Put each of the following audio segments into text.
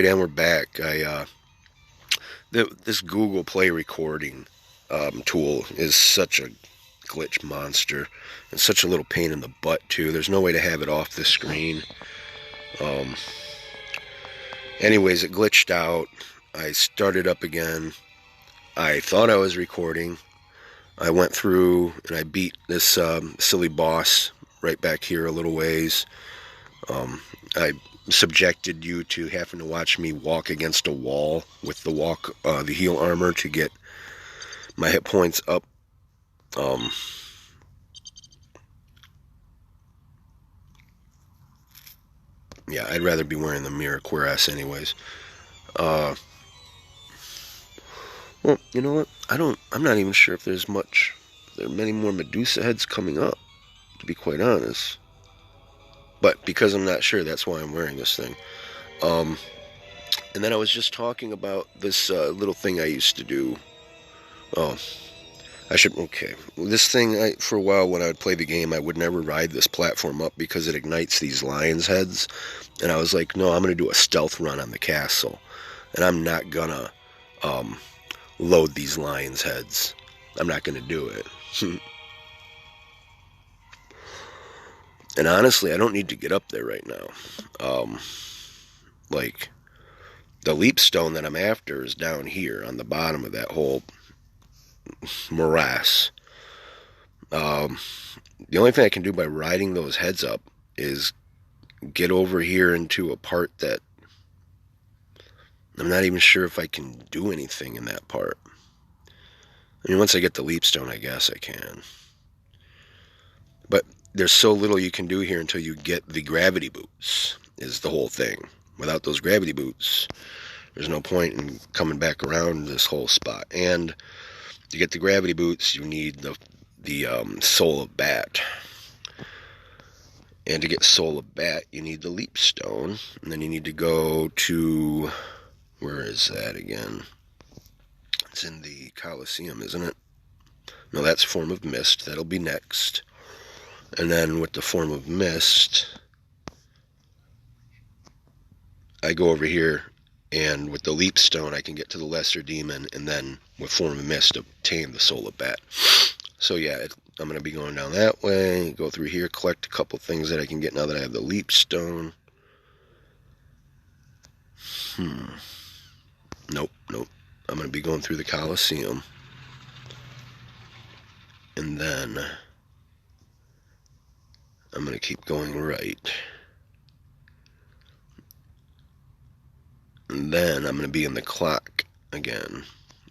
And we're back. This Google Play recording tool is such a glitch monster. It's such a little pain in the butt too. There's no way to have it off the screen. Anyways, it glitched out. I started up again. I thought I was recording. I went through and I beat this silly boss right back here a little ways. I subjected you to having to watch me walk against a wall with the heal armor to get my hit points up. Yeah, I'd rather be wearing the mirror cuirass anyways. Well, you know what? I'm not even sure if there are many more Medusa heads coming up, to be quite honest. But because I'm not sure, that's why I'm wearing this thing. And then I was just talking about this little thing I used to do. Okay. This thing, for a while when I would play the game, I would never ride this platform up because it ignites these lions' heads. And I was like, no, I'm going to do a stealth run on the castle. And I'm not going to load these lions' heads. I'm not going to do it. And honestly, I don't need to get up there right now. Like, the leap stone that I'm after is down here on the bottom of that whole morass. The only thing I can do by riding those heads up is get over here into a part that I'm not even sure if I can do anything in that part. I mean, once I get the leap stone, I guess I can. But there's so little you can do here until you get the gravity boots, is the whole thing. Without those gravity boots, there's no point in coming back around this whole spot. And to get the gravity boots, you need the Soul of Bat. And to get Soul of Bat, you need the leap stone. And then you need to go to... Where is that again? It's in the Colosseum, isn't it? No, that's Form of Mist. That'll be next. And then with the Form of Mist, I go over here, and with the leap stone, I can get to the Lesser Demon, and then with Form of Mist, obtain the Soul of Bat. So yeah, I'm going to be going down that way, go through here, collect a couple things that I can get now that I have the leap stone. Nope. I'm going to be going through the Colosseum. And then I'm going to keep going right. And then I'm going to be in the clock again.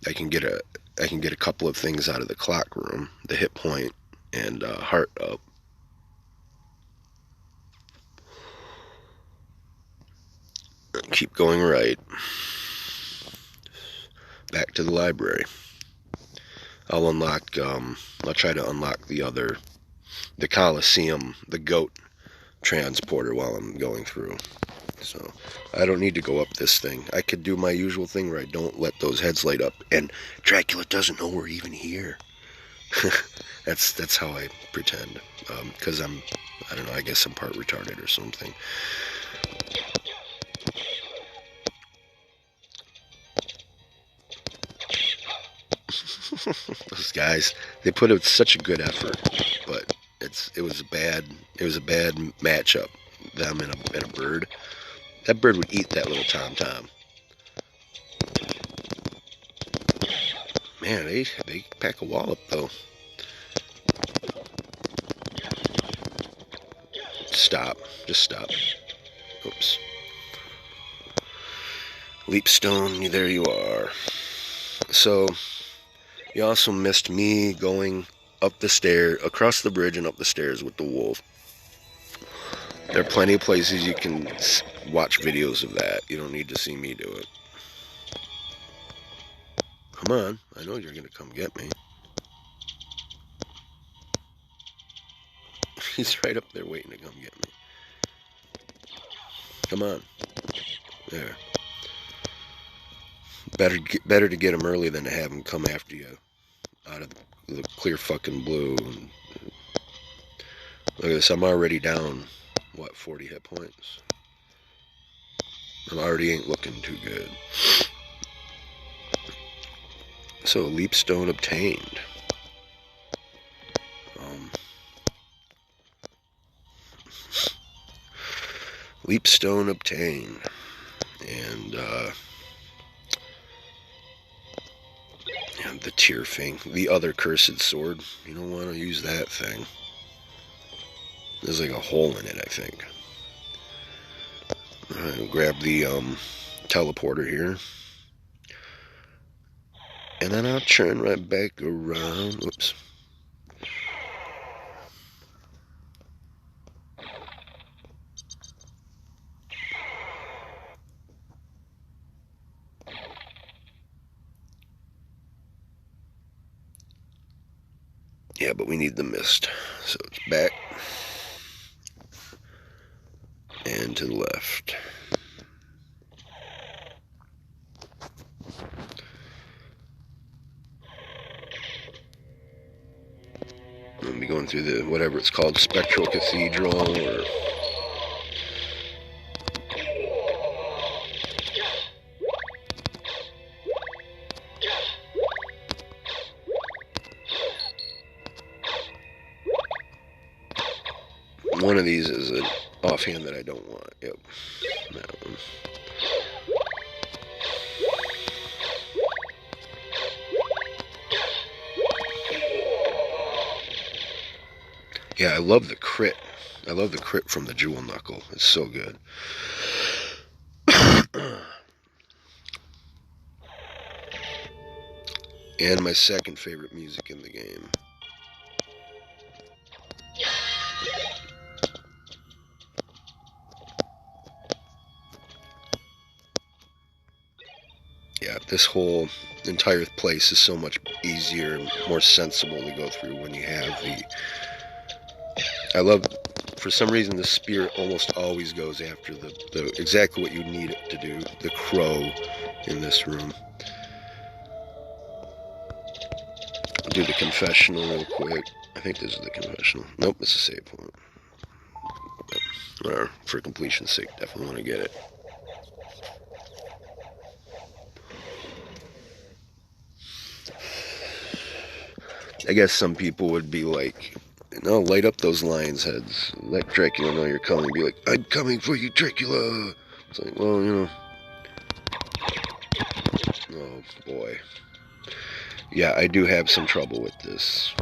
I can get a couple of things out of the clock room, the hit point and heart up. Keep going right. Back to the library. I'll try to unlock the Colosseum, the goat transporter while I'm going through. So I don't need to go up this thing. I could do my usual thing where I don't let those heads light up, and Dracula doesn't know we're even here. That's how I pretend, because I don't know, I guess I'm part retarded or something. Those guys, they put in such a good effort, but it was a bad matchup. Them and a bird. That bird would eat that little tom-tom. Man, they pack a wallop though. Stop. Just stop. Oops. Leapstone, there you are. So, you also missed me going up the stair, across the bridge and up the stairs with the wolf. There are plenty of places you can watch videos of that. You don't need to see me do it. Come on, I know you're going to come get me. He's right up there waiting to come get me. Come on. There. Better to get him early than to have him come after you out of the clear fucking blue. Look at this, I'm already down, 40 hit points? It already ain't looking too good. So, leapstone obtained. Leapstone obtained. And, and the tear thing. The other cursed sword. You don't want to use that thing. There's like a hole in it, I think. Alright, grab the teleporter here. And then I'll turn right back around. Whoops. Yeah, but we need the mist. So it's back. And to the left. We'll be going through the, whatever it's called, Spectral Cathedral, or... One of these is an offhand that I don't want. Yep. That one. Yeah, I love the crit. I love the crit from the Jewel Knuckle. It's so good. And my second favorite music in the game. Yeah, this whole entire place is so much easier and more sensible to go through when you have the... I love, for some reason, the spirit almost always goes after the exactly what you need it to do, the crow in this room. I'll do the confessional real quick. I think this is the confessional. Nope, it's a save point. Whatever, for completion's sake, definitely want to get it. I guess some people would be like, no, light up those lion's heads. Let Dracula know you're coming. Be like, I'm coming for you, Dracula. It's like, well, you know. Oh, boy. Yeah, I do have some trouble with this.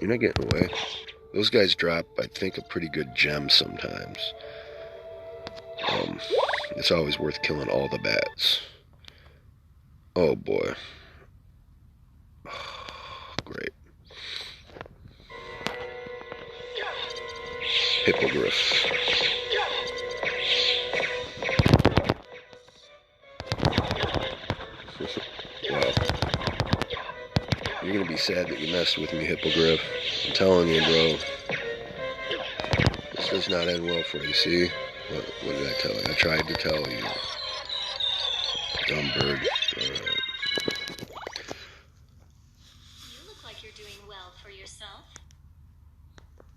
You're not getting away. Those guys drop, I think, a pretty good gem sometimes. It's always worth killing all the bats. Oh boy. Great. Hippogriff. Wow. You're gonna be sad that you messed with me, Hippogriff. I'm telling you, bro. This does not end well for you, see? What did I tell you? I tried to tell you. Dumb bird. Alright. You look like you're doing well for yourself.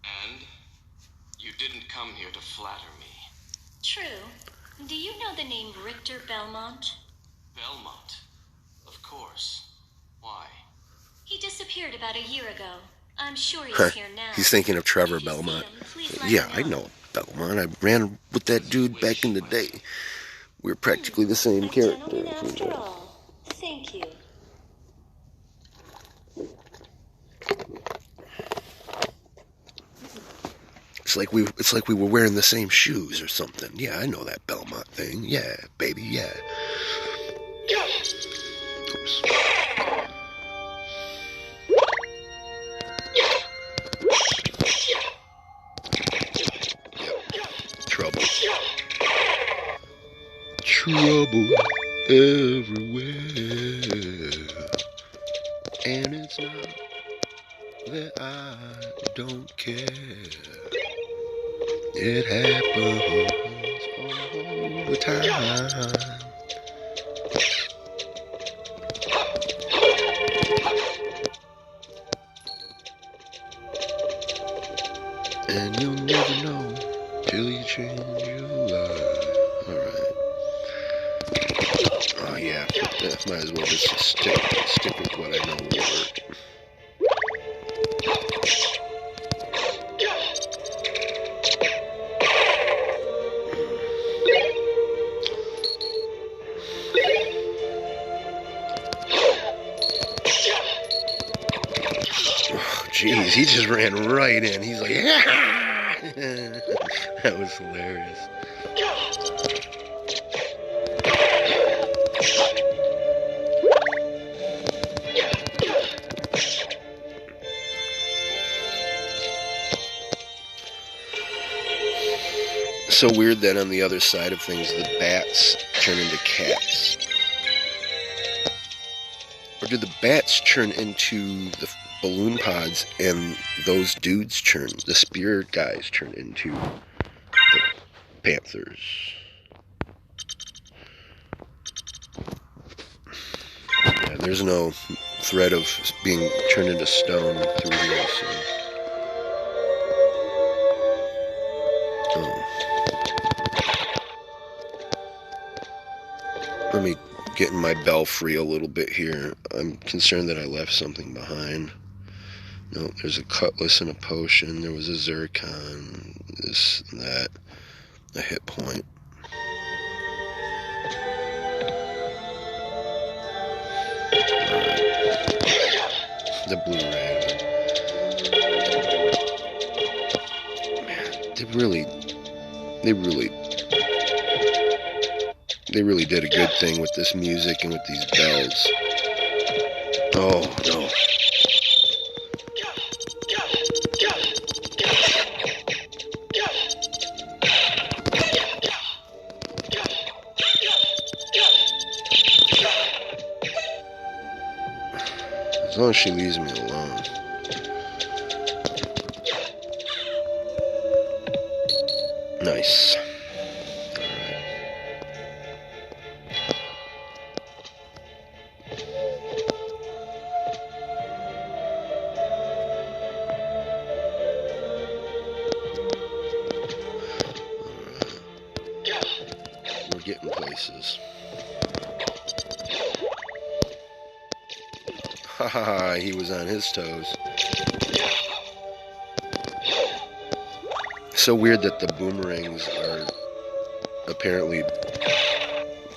And? You didn't come here to flatter me. True. Do you know the name Richter Belmont? Belmont? Of course. Why? He disappeared about a year ago. I'm sure he's here now. He's thinking of Trevor If you see Belmont. him, please let Yeah, me I know Belmont. I ran with that dude back in the day. We were practically the same A character. gentleman after all. Thank you. It's like we were wearing the same shoes or something. Yeah, I know that Belmont thing. Yeah, baby, yeah. Oops. Trouble. Trouble everywhere. And it's not that I don't care. It happens all the time. And you'll never know till you change your life. Alright. Oh yeah, might as well just stick with what I know will work. Jeez, he just ran right in. He's like, yeah! That was hilarious. So weird that on the other side of things, the bats turn into cats. Or do the bats turn into the balloon pods and those dudes the spirit guys turn into the panthers? Yeah, there's no threat of being turned into stone through here, so. Oh. Let me get in my belfry a little bit here. I'm concerned that I left something behind. No, there's a cutlass and a potion. There was a zircon, this and that, a hit point. The Blu-ray. Man, they really did a good thing with this music and with these bells. Oh no. As long as she leaves me alone. Nice. We're getting places. Haha, he was on his toes. So weird that the boomerangs are apparently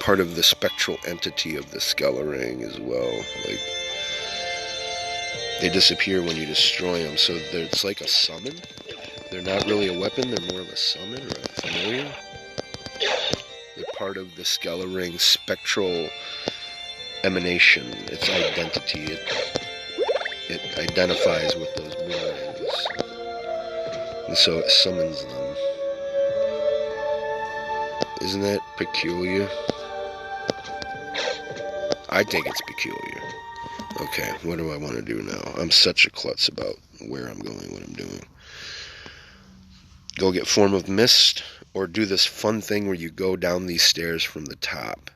part of the spectral entity of the Skellerang as well. Like, they disappear when you destroy them, so it's like a summon. They're not really a weapon, they're more of a summon or a familiar. They're part of the Skellerang spectral emanation, its identity. It identifies with those boomerangs, and so it summons them. Isn't that peculiar? I think it's peculiar. Okay, what do I want to do now? I'm such a klutz about where I'm going, what I'm doing. Go get Form of Mist, or do this fun thing where you go down these stairs from the top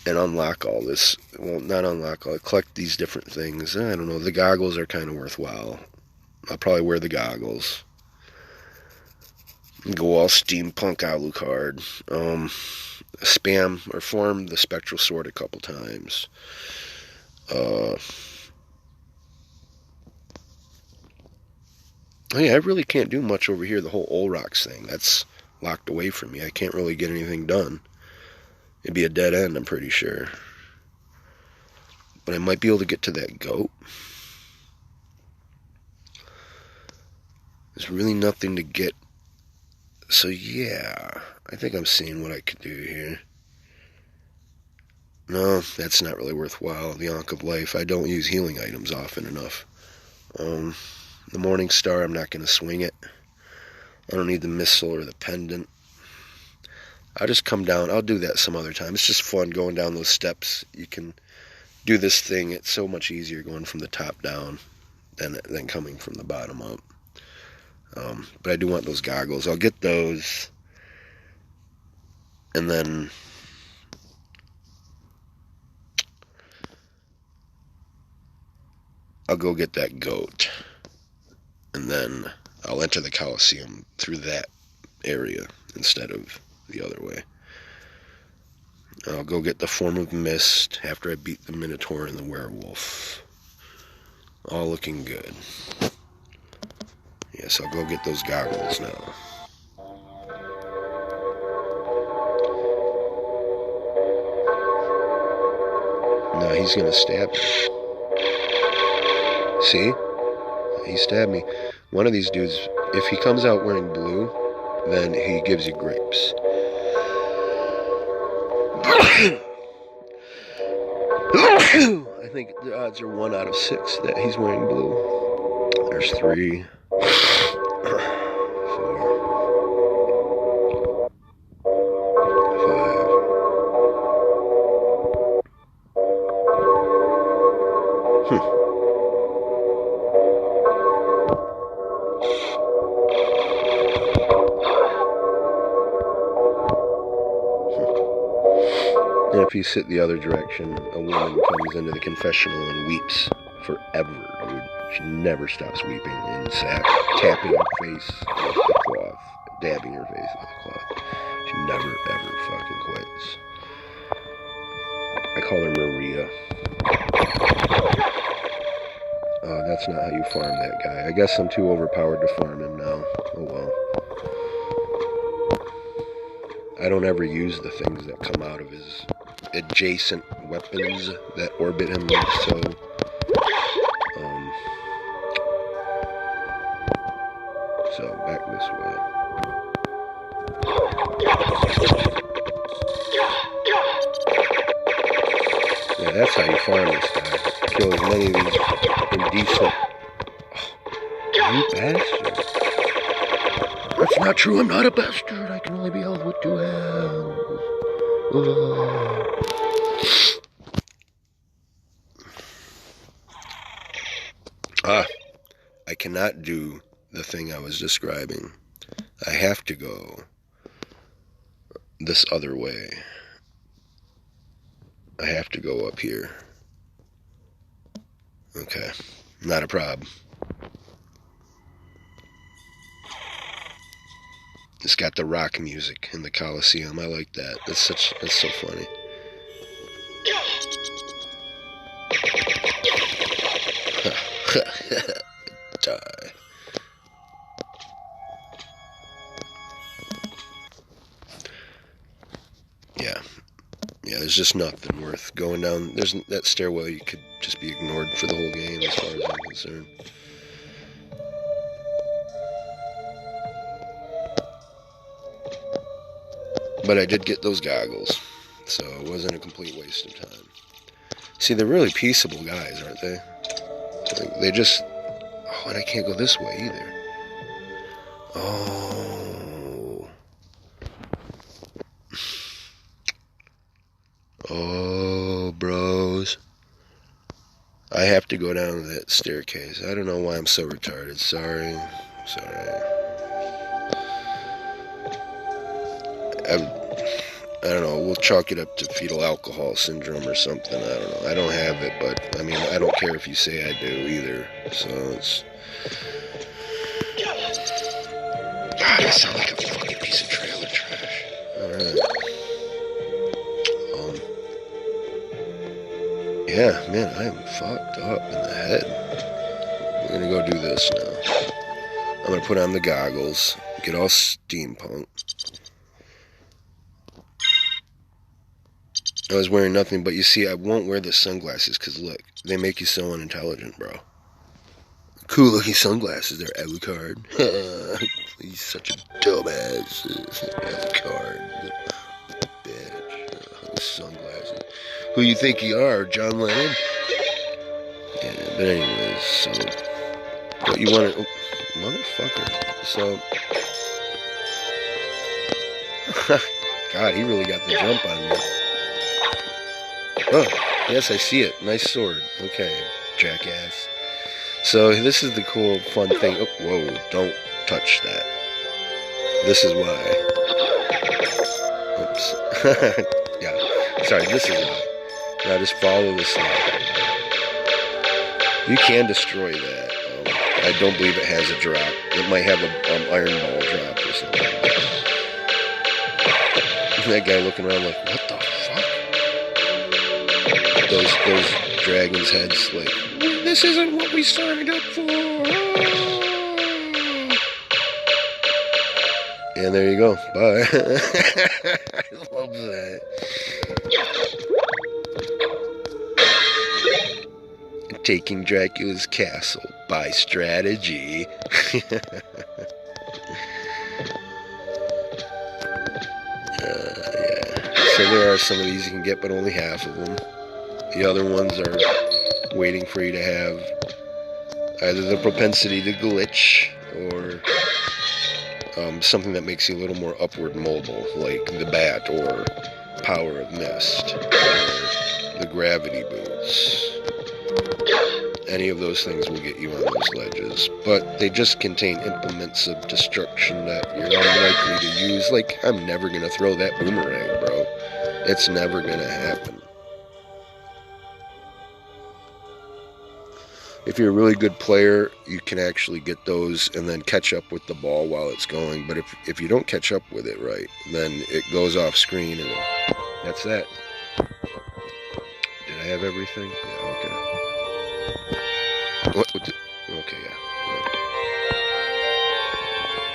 and unlock all this. Well, not unlock, I'll collect these different things. I don't know, the goggles are kind of worthwhile. I'll probably wear the goggles. Go all steampunk Alucard. Spam or form the spectral sword a couple times. Oh yeah, I really can't do much over here. The whole Olrox thing, that's locked away from me. I can't really get anything done. It'd be a dead end, I'm pretty sure. But I might be able to get to that goat. There's really nothing to get. So yeah, I think I'm seeing what I could do here. No, that's not really worthwhile. The Ankh of Life. I don't use healing items often enough. The Morning Star, I'm not going to swing it. I don't need the missile or the pendant. I'll just come down. I'll do that some other time. It's just fun going down those steps. You can do this thing. It's so much easier going from the top down than coming from the bottom up. But I do want those goggles. I'll get those. And then I'll go get that goat. And then I'll enter the Coliseum through that area instead of the other way. I'll go get the Form of Mist after I beat the Minotaur and the Werewolf. All looking good. Yes, I'll go get those goggles now. No, he's gonna stab me. See? He stabbed me. One of these dudes, if he comes out wearing blue, then he gives you grapes. I think the odds are 1 out of 6 that he's wearing blue. There's 3, 4, 5. And if you sit the other direction, a woman comes into the confessional and weeps forever, dude. She never stops weeping and tapping her face with the cloth, dabbing her face with the cloth. She never, ever fucking quits. I call her Maria. That's not how you farm that guy. I guess I'm too overpowered to farm him now. Oh well. I don't ever use the things that come out of his adjacent weapons that orbit him, so back this way. Yeah, that's how you farm this guy. Kill as many of these indecent... Oh, you bastard. That's not true, I'm not a bastard. I can only be held with 2 hands. I cannot do the thing I was describing. I have to go this other way. I have to go up here. Okay, not a problem. It's got the rock music in the Coliseum. I like that. That's so funny. Die. Yeah, there's just nothing worth going down. There's that stairwell, you could just be ignored for the whole game as far as I'm concerned. But I did get those goggles, so it wasn't a complete waste of time. See, they're really peaceable guys, aren't they? Like, they just... Oh, and I can't go this way either. Oh. Oh, bros. I have to go down that staircase. I don't know why I'm so retarded. Sorry. I don't know, we'll chalk it up to fetal alcohol syndrome or something, I don't know. I don't have it, but, I mean, I don't care if you say I do either, so it's... God, I sound like a fucking piece of trailer trash. Alright. Yeah, man, I am fucked up in the head. We're gonna go do this now. I'm gonna put on the goggles, get all steampunk. I was wearing nothing, but you see, I won't wear the sunglasses, because look, they make you so unintelligent, bro. Cool looking sunglasses, they're Alucard. He's such a dumbass. Alucard. Bitch. Sunglasses. Who you think you are, John Lennon? Yeah, but anyways, so... What you want to... Oh, motherfucker. So... God, he really got the jump on me. Oh, yes, I see it. Nice sword. Okay, jackass. So this is the cool, fun thing. Oh, whoa, don't touch that. This is why. Oops. Yeah, sorry, this is why. Now just follow the slide. You can destroy that. Oh, I don't believe it has a drop. It might have a iron ball drop or something. That guy looking around like, what the fuck? Those dragon's heads like, this isn't what we signed up for. And there you go. Bye. I love that. Taking Dracula's castle by strategy. Yeah. So there are some of these you can get, but only half of them. The other ones are waiting for you to have either the propensity to glitch or something that makes you a little more upward mobile, like the bat or power of mist or the gravity boots. Any of those things will get you on those ledges, but they just contain implements of destruction that you're unlikely to use. Like, I'm never gonna throw that boomerang, bro. It's never gonna happen. If you're a really good player, you can actually get those and then catch up with the ball while it's going. But if you don't catch up with it right, then it goes off screen and that's that. Did I have everything? Yeah, okay. Okay, yeah.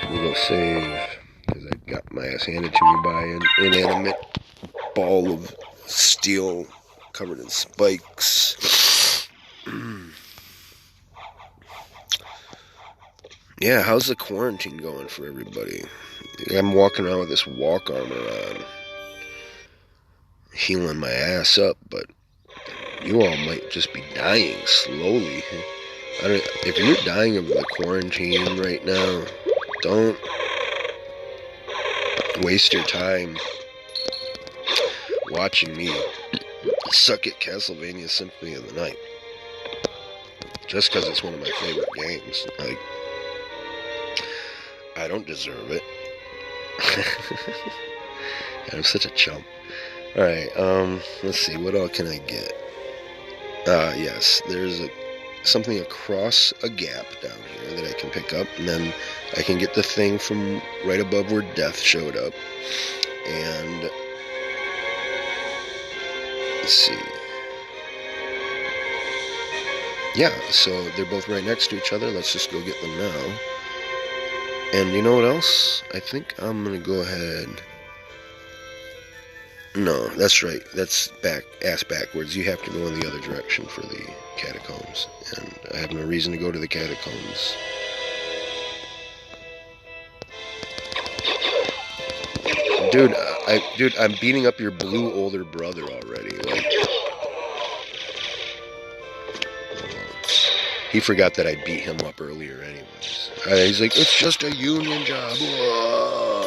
We'll go save, because I got my ass handed to me by an inanimate ball of steel covered in spikes. Yeah, how's the quarantine going for everybody? I'm walking around with this walk armor on, healing my ass up, but you all might just be dying slowly. If you're dying of the quarantine right now, don't waste your time watching me suck at Castlevania Symphony of the Night. Just because it's one of my favorite games. Like, I don't deserve it. I'm such a chump. Alright, let's see, what else can I get? Yes, there's something across a gap down here that I can pick up, and then I can get the thing from right above where Death showed up. And let's see. Yeah, so they're both right next to each other. Let's just go get them now. And you know what else? I think I'm gonna go ahead. No, that's right. That's ass backwards. You have to go in the other direction for the catacombs. And I have no reason to go to the catacombs. Dude, I'm beating up your blue older brother already. Like, he forgot that I beat him up earlier anyways. He's like, it's just a union job. Whoa.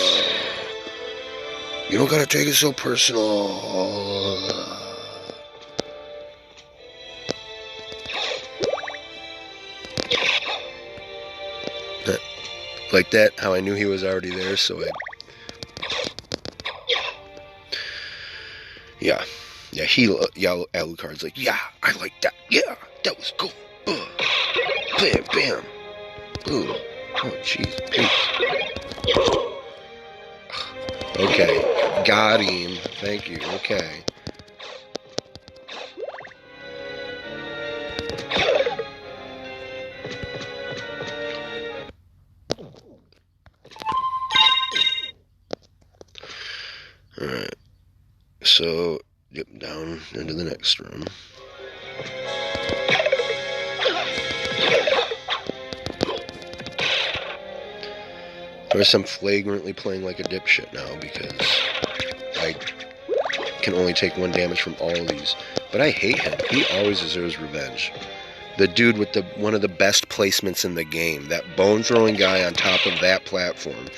You don't gotta take it so personal. Like that, how I knew he was already there, so Yeah, Alucard's like, yeah, I like that. Yeah, that was cool. Bam, bam. Ooh. Oh, jeez. Okay. Got him. Thank you. Okay. Alright. So, yep, down into the next room. Of course, I'm flagrantly playing like a dipshit now because I can only take one damage from all of these. But I hate him. He always deserves revenge. The dude with one of the best placements in the game. That bone-throwing guy on top of that platform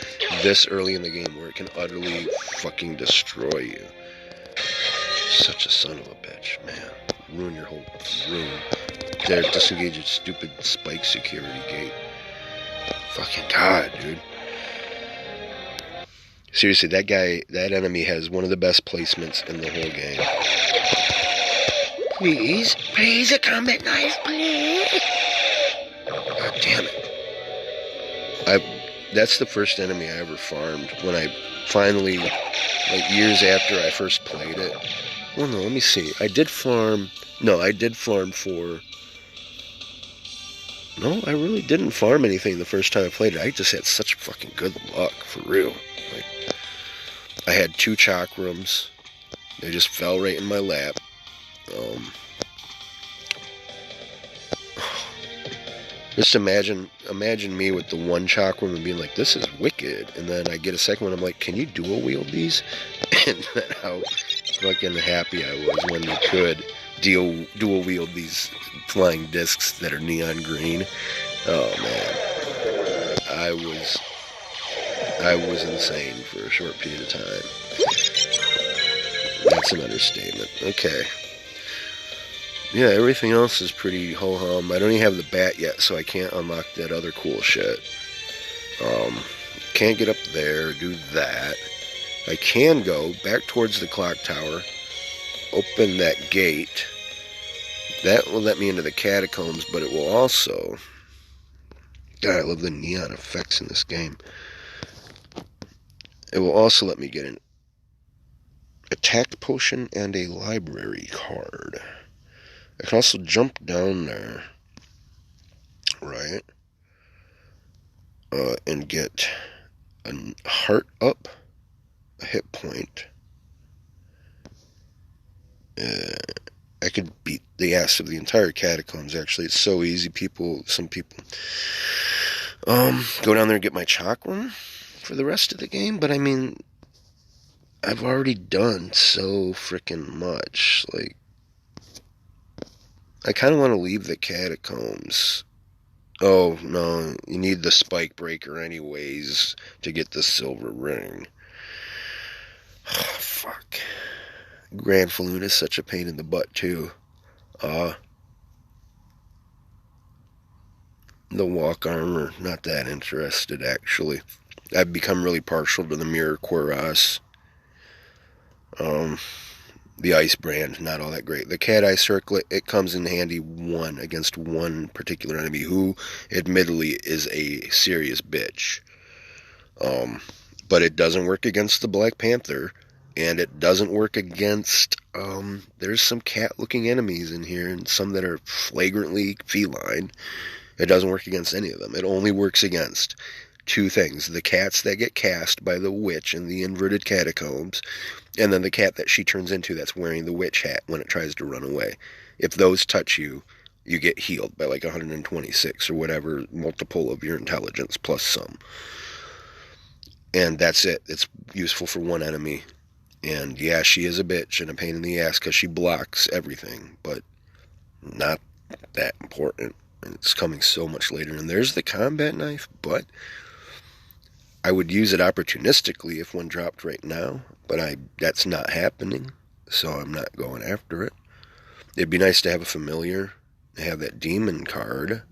this early in the game where it can utterly fucking destroy you. Such a son of a bitch, man. Ruin your whole room. There, disengage your stupid spike security gate. Fucking God, dude. Seriously, that enemy has one of the best placements in the whole game. Please, a combat knife, please. God Damn it. That's the first enemy I ever farmed when I finally, like years after I first played it. Well, no, let me see. I did farm for... No, I really didn't farm anything the first time I played it. I just had such fucking good luck, for real. Like, I had 2 chakrams. They just fell right in my lap. Just imagine me with the 1 chakram and being like, this is wicked. And then I get a second one, I'm like, can you dual wield these? And then how fucking happy I was when you could dual wield these flying discs that are neon green. Oh man, I was insane for a short period of time. That's an understatement. Okay. Yeah, everything else is pretty ho-hum. I don't even have the bat yet, so I can't unlock that other cool shit. Can't get up there, do that. I can go back towards the clock tower, open that gate. That will let me into the catacombs, but it will also... God, I love the neon effects in this game. It will also let me get an attack potion and a library card. I can also jump down there, right, and get a heart up, a hit point. I could beat the ass of the entire catacombs, actually. It's so easy. Some people go down there and get my chakram for the rest of the game, but I mean, I've already done so freaking much. Like, I kind of want to leave the catacombs. Oh, no, you need the spike breaker anyways to get the silver ring. Oh, fuck. Grand Falloon is such a pain in the butt, too. The walk armor, not that interested, actually. I've become really partial to the Mirror Cuirass. The ice brand, not all that great. The cat eye circlet, it comes in handy against one particular enemy who, admittedly, is a serious bitch. But it doesn't work against the Black Panther, and it doesn't work against, there's some cat-looking enemies in here, and some that are flagrantly feline. It doesn't work against any of them. It only works against 2 things. The cats that get cast by the witch in the inverted catacombs, and then the cat that she turns into that's wearing the witch hat when it tries to run away. If those touch you, you get healed by like 126 or whatever multiple of your intelligence plus some. And that's it. It's useful for 1 enemy. And yeah, she is a bitch and a pain in the ass because she blocks everything, but not that important. And it's coming so much later. And there's the combat knife, but I would use it opportunistically if one dropped right now, but that's not happening, so I'm not going after it. It'd be nice to have a familiar, have that demon card.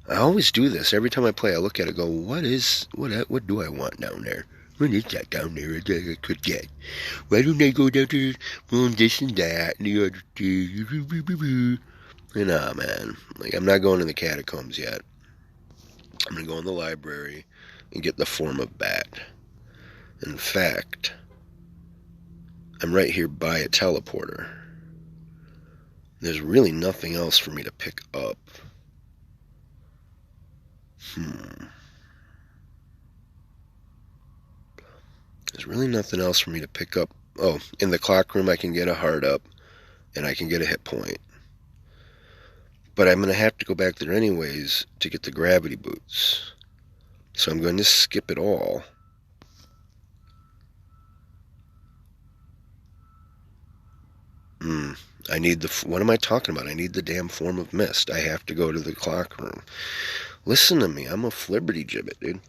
I always do this. Every time I play, I look at it and go, what do I want down there? What is that down there that I could get? Why don't I go down to this and that and the other two? Nah, man. Like, I'm not going to the catacombs yet. I'm going to go in the library and get the form of bat. In fact, I'm right here by a teleporter. There's really nothing else for me to pick up. There's really nothing else for me to pick up. Oh, in the clock room I can get a heart up, and I can get a hit point. But I'm going to have to go back there anyways to get the gravity boots. So I'm going to skip it all. I need what am I talking about? I need the damn form of mist. I have to go to the clock room. Listen to me. I'm a flibberty gibbet, dude.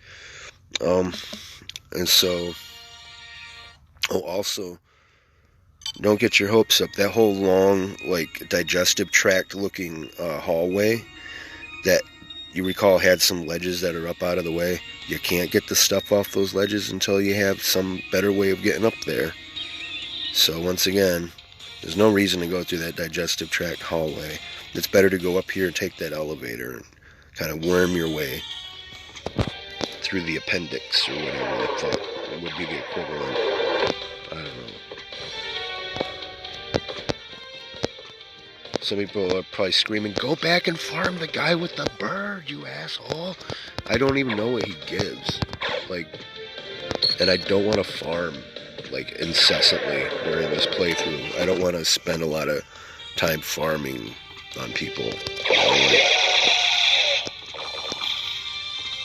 And so... Oh, also... Don't get your hopes up. That whole long, like, digestive tract looking hallway that you recall had some ledges that are up out of the way. You can't get the stuff off those ledges until you have some better way of getting up there. So once again, There's no reason to go through that digestive tract hallway. It's better to go up here and take that elevator and kind of worm your way through the appendix or whatever I thought would be the equivalent. I don't know. Some people are probably screaming, "Go back and farm the guy with the bird, you asshole." I don't even know what he gives. Like, and I don't want to farm, like, incessantly during this playthrough. I don't want to spend a lot of time farming on people.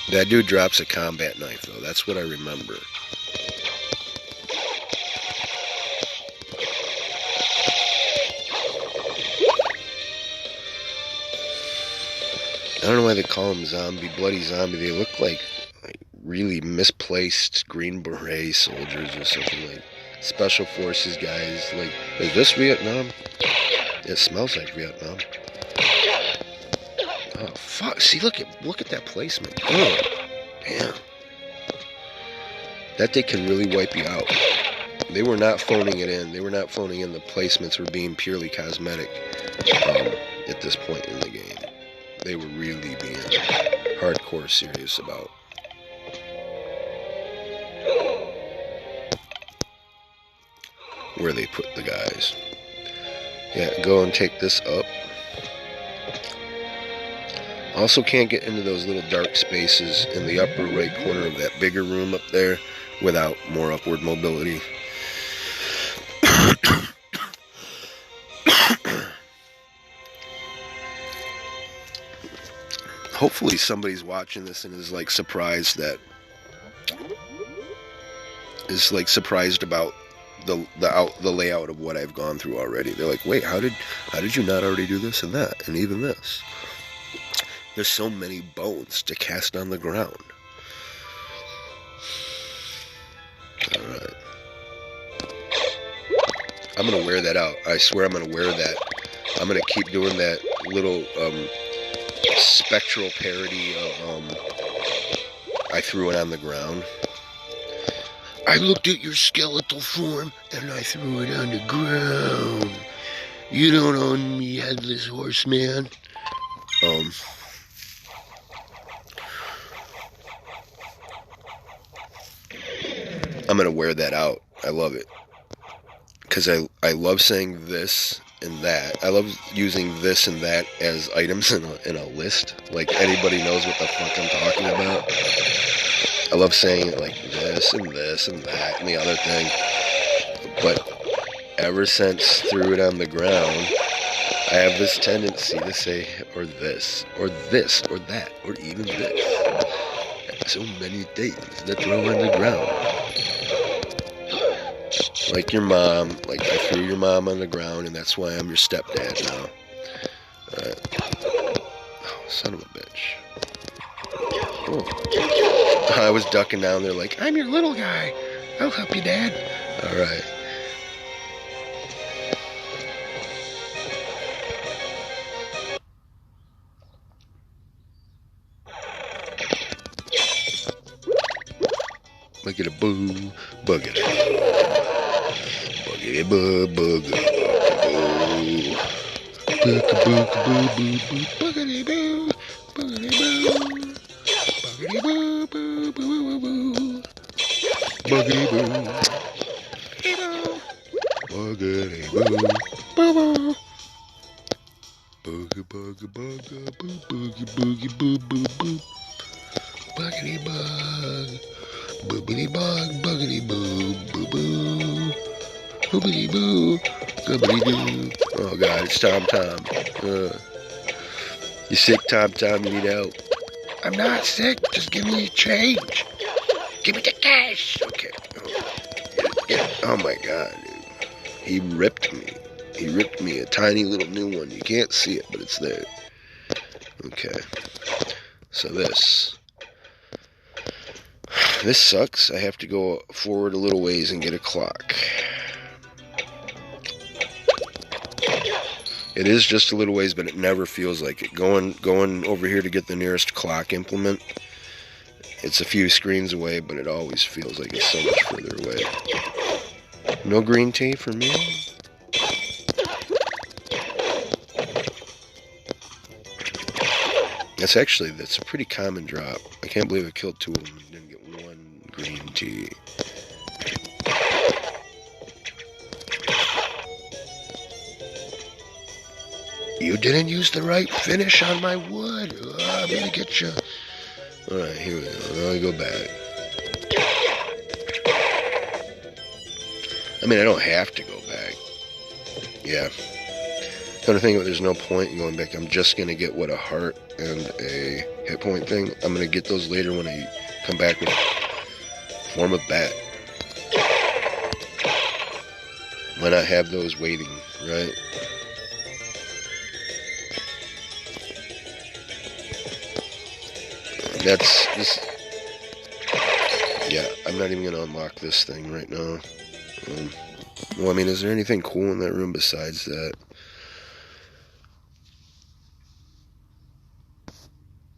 That dude drops a combat knife, though. That's what I remember. I don't know why they call them zombie, bloody zombie. They look like really misplaced Green Beret soldiers or something, like special forces guys. Like, is this Vietnam? It smells like Vietnam. Oh fuck! See, look at that placement. Oh, damn. That thing can really wipe you out. They were not phoning it in. They were not phoning in. The placements were being purely cosmetic at this point in the game. They were really being hardcore serious about where they put the guys. Yeah, go and take this up. Also can't get into those little dark spaces in the upper right corner of that bigger room up there without more upward mobility. Hopefully somebody's watching this and is like surprised about the layout of what I've gone through already. They're like, "Wait, how did you not already do this and that and even this?" There's so many bones to cast on the ground. Alright. I'm gonna wear that out. I swear I'm gonna wear that. I'm gonna keep doing that little spectral parody of I threw it on the ground. I looked at your skeletal form and I threw it on the ground. You don't own me, headless horseman. I'm gonna wear that out. I love it. Because I love saying this and that. I love using this and that as items in a list. Like, anybody knows what the fuck I'm talking about. I love saying it like this and this and that and the other thing. But ever since threw it on the ground, I have this tendency to say, or this, or this, or that, or even this. So many things that throw on the ground. Like your mom, like I threw your mom on the ground, and that's why I'm your stepdad now. Oh, son of a bitch. Oh. I was ducking down there like, "I'm your little guy. I'll help you, Dad." Alright. Buggity boo, buggity buggity boo, buggity boo, buggity boo, buggity boo, buggity boo, boo, boo, boo, buggity boo, buggity boo, boo, boogie boogie boogie boo boogie boogie boo boo boo, buggity bug. Boobity bug, buggity boo, boo boo, boobity boo, gubbity doo. Oh god, it's Tom. You sick, Tom? You need help? I'm not sick, just give me change. Give me the cash. Okay. Oh my god, dude. He ripped me a tiny little new one. You can't see it, but it's there. Okay. So this sucks. I have to go forward a little ways and get a clock. It is just a little ways, but it never feels like it. Going over here to get the nearest clock implement, it's a few screens away, but it always feels like it's so much further away. No green tea for me? That's a pretty common drop. I can't believe I killed 2 of them and didn't get 1 green tea. You didn't use the right finish on my wood. I'm gonna get you. Alright, here we go. Now I go back. I mean, I don't have to go back. Yeah. Kind of think there's no point in going back. I'm just gonna get what, a heart and a hit point thing. I'm gonna get those later when I come back with form of bat. Why not have those waiting, right? That's this. Yeah, I'm not even gonna unlock this thing right now. Well, I mean, is there anything cool in that room besides that?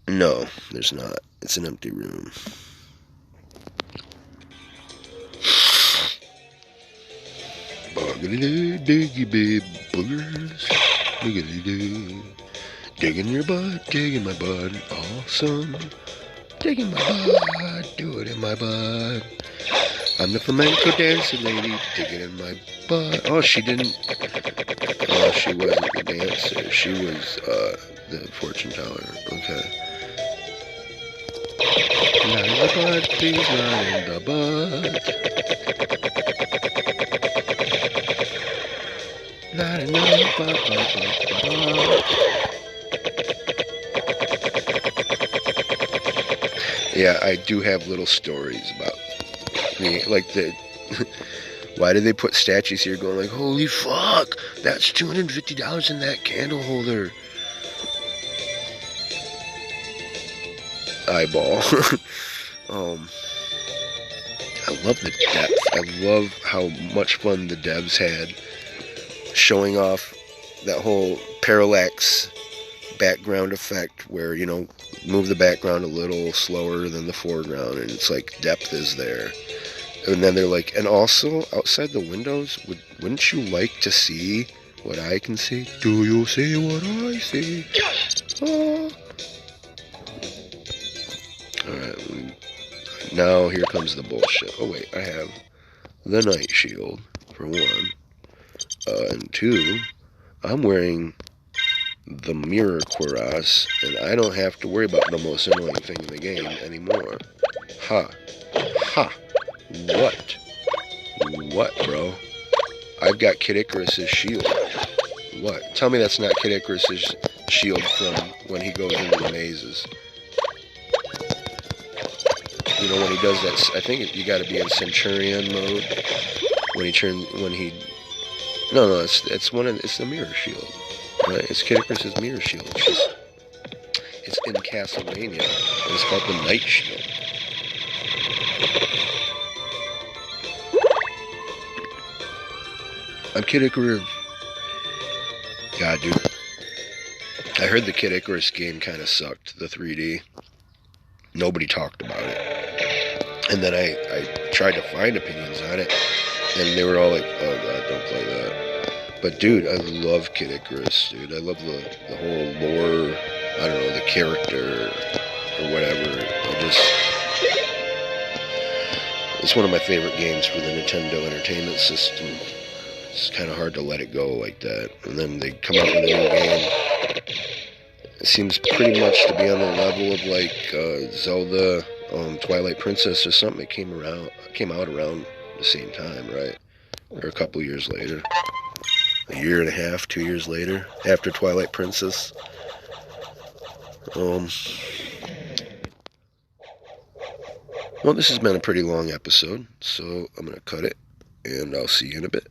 No, there's not. It's an empty room. Boogity diggy babe boogers. Boogity digging your butt, digging my butt, awesome. Digging my butt, do it in my butt. I'm the flamenco dancing lady, digging in my butt. Oh, she didn't. Oh, she wasn't the dancer. She was the fortune teller. Okay. Not in the butt, please, not in the butt. Not in the butt. Yeah, I do have little stories about me, like the. Why did they put statues here going like, holy fuck, that's $250 in that candle holder? Eyeball. I love the depth. I love how much fun the devs had showing off that whole parallax background effect where, you know, move the background a little slower than the foreground and it's like depth is there. And then they're like, and also outside the windows, wouldn't you like to see what I can see? Do you see what I see? Oh. Alright, now here comes the bullshit. Oh wait, I have the night shield, for 1. And 2, I'm wearing the mirror cuirass, and I don't have to worry about the most annoying thing in the game anymore. Ha. Ha. What? What, bro? I've got Kid Icarus's shield. What? Tell me that's not Kid Icarus's shield from when he goes into the mazes. You know, when he does that, I think you gotta be in Centurion mode. No, it's the mirror shield. Right? It's Kid Icarus's mirror shield. It's in Castlevania, and it's called the Night Shield. I'm Kid Icarus. God, dude. I heard the Kid Icarus game kind of sucked, the 3D. Nobody talked about it. And then I tried to find opinions on it, and they were all like, oh god, don't play that. But dude, I love Kid Icarus, dude. I love the whole lore, I don't know, the character, or whatever. It's one of my favorite games for the Nintendo Entertainment System. It's kind of hard to let it go like that. And then they come out with a new game. It seems pretty much to be on the level of like Zelda, Twilight Princess or something. It came out around the same time, right? Or a couple years later. A year and a half, 2 years later, after Twilight Princess. Well, this has been a pretty long episode, so I'm going to cut it, and I'll see you in a bit.